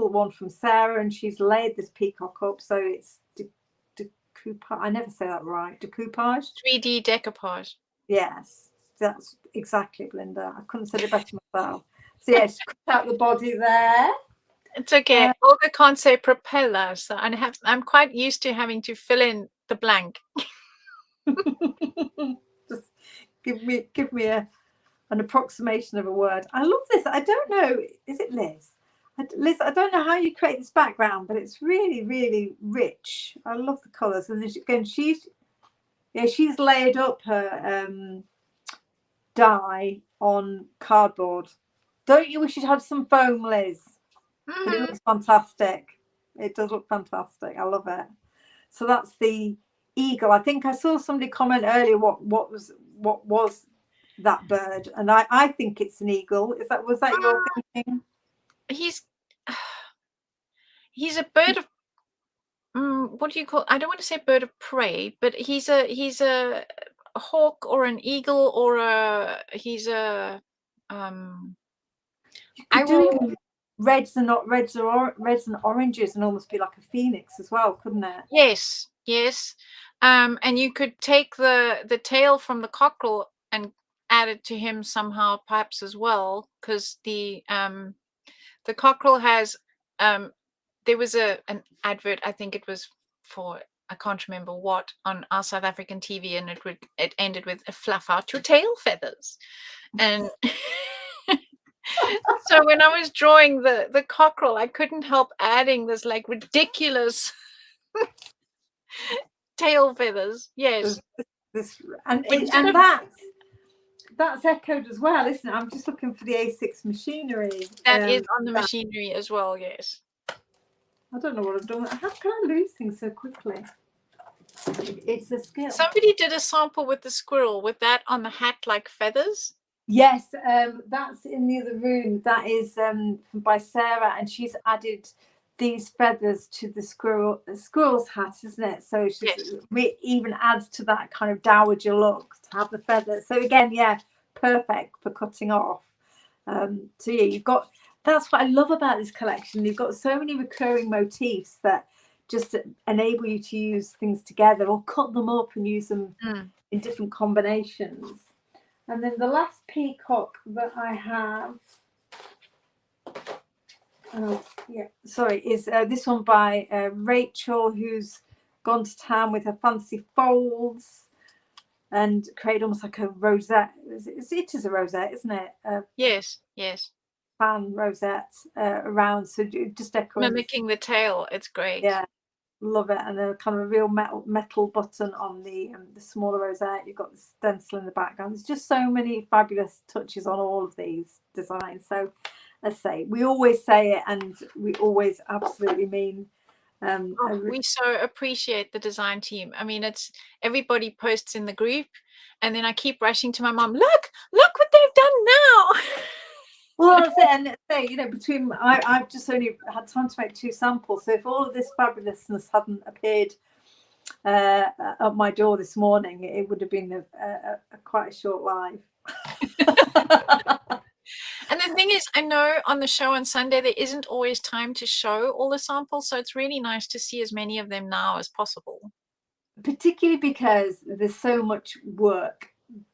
one from Sarah, and she's laid this peacock up. So it's decoupage. I never say that right. Decoupage. 3D decoupage. Yes, that's exactly, Belinda. I couldn't say it better myself. So yeah, just cut out the body there. It's okay. Olga can't say propeller, so I'm quite used to having to fill in the blank. Just give me an approximation of a word. I love this. I don't know. Is it Liz? Liz, I don't know how you create this background, but it's really, really rich. I love the colours. And again, she's layered up her dye on cardboard. Don't you wish you'd had some foam, Liz? But it looks fantastic. It does look fantastic. I love it. So that's the eagle. I think I saw somebody comment earlier what was that bird, and I think it's an eagle. Was that your thinking? He's a bird of what do you call? I don't want to say bird of prey, but he's a hawk or an eagle or he's a I will. Reds and oranges, and almost be like a phoenix as well, couldn't it? Yes, yes. And you could take the tail from the cockerel and add it to him somehow, perhaps as well, because the cockerel has there was an advert, I think it was for, I can't remember what, on our South African TV, and it ended with a fluff out your tail feathers, and so when I was drawing the cockerel, I couldn't help adding this like ridiculous tail feathers. Yes. And that's echoed as well, isn't it? I'm just looking for the A6 machinery. That is on the machinery as well, yes. I don't know what I've done. How can I lose things so quickly? It's a skill. Somebody did a sample with the squirrel with that on the hat like feathers. Yes, that's in the other room. That is by Sarah, and she's added these feathers to the squirrel's hat, isn't it? So it even adds to that kind of dowager look to have the feathers. So again, yeah, perfect for cutting off. So yeah, that's what I love about this collection. You've got so many recurring motifs that just enable you to use things together or cut them up and use them in different combinations. And then the last peacock that I have, is this one by Rachel, who's gone to town with her fancy folds and created almost like a rosette. It is a rosette, isn't it? Yes. Fan rosette around, so just echoing, mimicking the tail. It's great. Yeah, love it. And a kind of a real metal button on the smaller rosette. You've got the stencil in the background. There's just so many fabulous touches on all of these designs. So let's say we always say it, and we always absolutely mean. We so appreciate the design team. I mean, it's everybody posts in the group, and then I keep rushing to my mom. Look what they've done now. Well, that's it. And say, you know, between I've just only had time to make 2 samples. So if all of this fabulousness hadn't appeared at my door this morning, it would have been a quite a short life. And the thing is, I know on the show on Sunday there isn't always time to show all the samples, so it's really nice to see as many of them now as possible. Particularly because there's so much work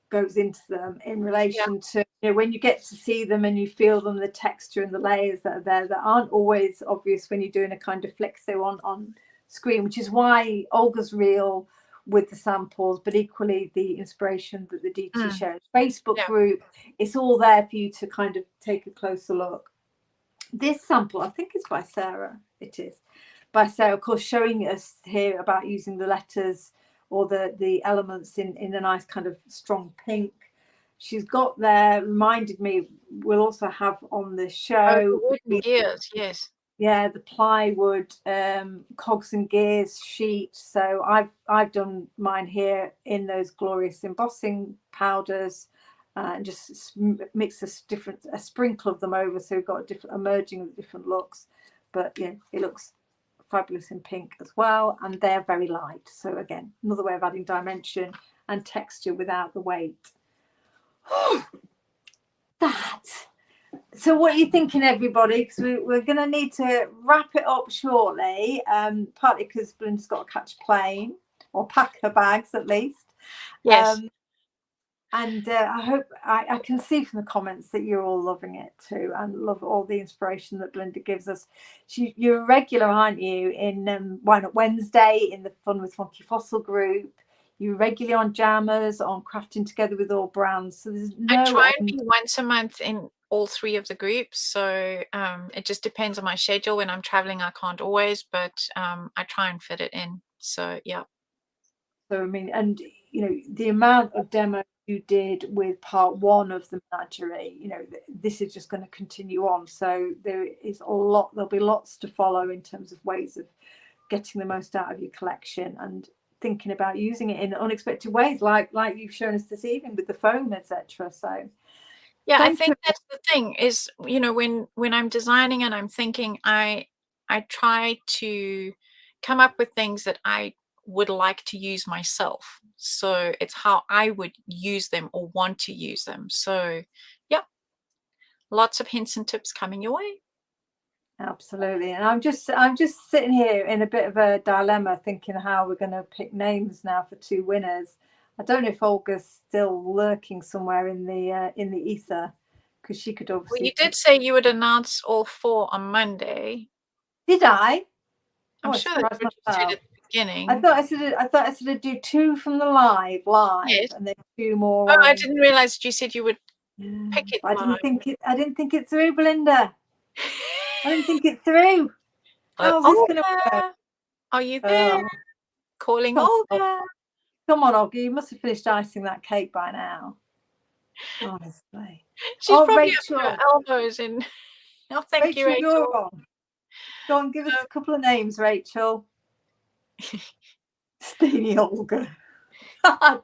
goes into them in relation to, you know, when you get to see them and you feel them, the texture and the layers that are there that aren't always obvious when you're doing a kind of flick through on screen, which is why Olga's reel with the samples, but equally the inspiration that the DT shares Facebook group, it's all there for you to kind of take a closer look. This sample, I think, is by Sarah. It is by Sarah, of course, showing us here about using the letters or the elements in a nice kind of strong pink. she's got there, reminded me, we'll also have on the Oh, show, the wooden gears, yes. yeah, the plywood cogs and gears sheet. So I've done mine here in those glorious embossing powders, and just mix a sprinkle of them over, so we've got a different emerging of different looks. But yeah, it looks fabulous in pink as well, and they're very light. So again, another way of adding dimension and texture without the weight. That. So what are you thinking, everybody? Because we're going to need to wrap it up shortly, partly because Belinda's got to catch a plane, or pack her bags at least. Yes. And I hope I can see from the comments that you're all loving it too, and love all the inspiration that Belinda gives us. You're a regular, aren't you, in Why Not Wednesday, in the Fun with Funky Fossil group. You're regularly on Jammers, on Crafting Together with All Brands. So there's no I try and end. be once a month in all 3 of the groups. So it just depends on my schedule. When I'm traveling, I can't always, but I try and fit it in. So yeah. So I mean, and you know, the amount of demo you did with part 1 of the menagerie, you know, this is just going to continue on. So there is a lot, there'll be lots to follow in terms of ways of getting the most out of your collection and thinking about using it in unexpected ways, like you've shown us this evening with the foam, etc. So yeah, I think that's the thing is, you know, when I'm designing and I'm thinking, I try to come up with things that I would like to use myself. So it's how I would use them or want to use them. So yeah, lots of hints and tips coming your way. Absolutely. And I'm just sitting here in a bit of a dilemma, thinking how we're going to pick names now for 2 winners. I don't know if Olga's still lurking somewhere in the ether, because she could obviously. Well, you did say you would announce all 4 on Monday. Did I? I'm sure that's what you said at the beginning. I thought I said I'd do 2 from the live, Yes. and then 2 more. Oh, I didn't realize you said you would pick it. I didn't think it through, Belinda. I didn't think it through. How's this going to work? Are you there? Calling Olga. Come on, Olga. You must have finished icing that cake by now. Honestly. She's probably Rachel. up to her elbows in. Oh, thank you, Rachel. You're on. Go on, give us a couple of names, Rachel. Steiny Olga.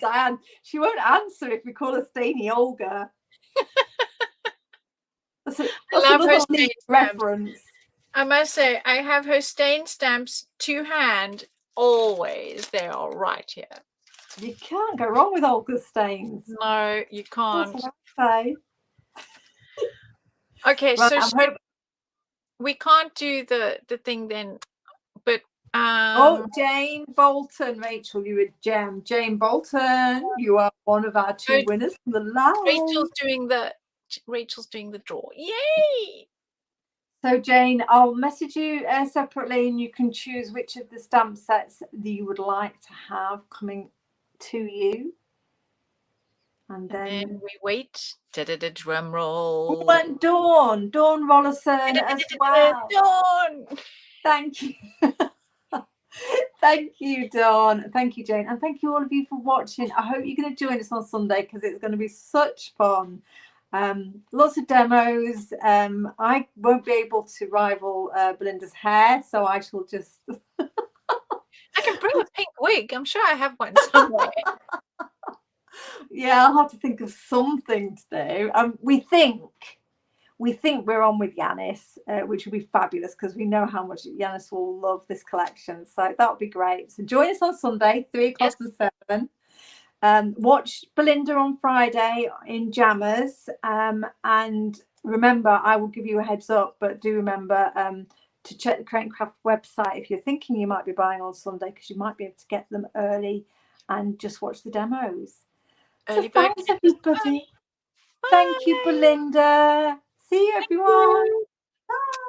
Diane, she won't answer if we call her Steiny Olga. That's another reference. I must say, I have her stain stamps to hand always. They are right here. You can't go wrong with Olga's stains. No, you can't. That's what I say. Okay, right, so we can't do the thing then, but Jane Bolton, Rachel, you're a gem. Jane Bolton, you are one of our 2 winners from the live. Rachel's doing the draw. Yay! So Jane, I'll message you separately, and you can choose which of the stamp sets that you would like to have coming to you. And then we wait. Drum roll. Oh, and Dawn Rollerson as well. Dawn. Thank you. Thank you, Dawn. Thank you, Jane. And thank you all of you for watching. I hope you're going to join us on Sunday, because it's going to be such fun. Lots of demos. I won't be able to rival Belinda's hair, so I shall just I can bring a pink wig. I'm sure I have one somewhere. Yeah, I'll have to think of something to do. We think we're on with Yanis, which will be fabulous, because we know how much Yanis will love this collection. So that'll be great. So join us on Sunday, 3 o'clock and 7. Watch Belinda on Friday in Jammers. And remember, I will give you a heads up, but do remember to check the Create and Craft website if you're thinking you might be buying on Sunday, because you might be able to get them early and just watch the demos. Early thanks, everybody. Bye. Thank you, Belinda. See you, everyone. Bye.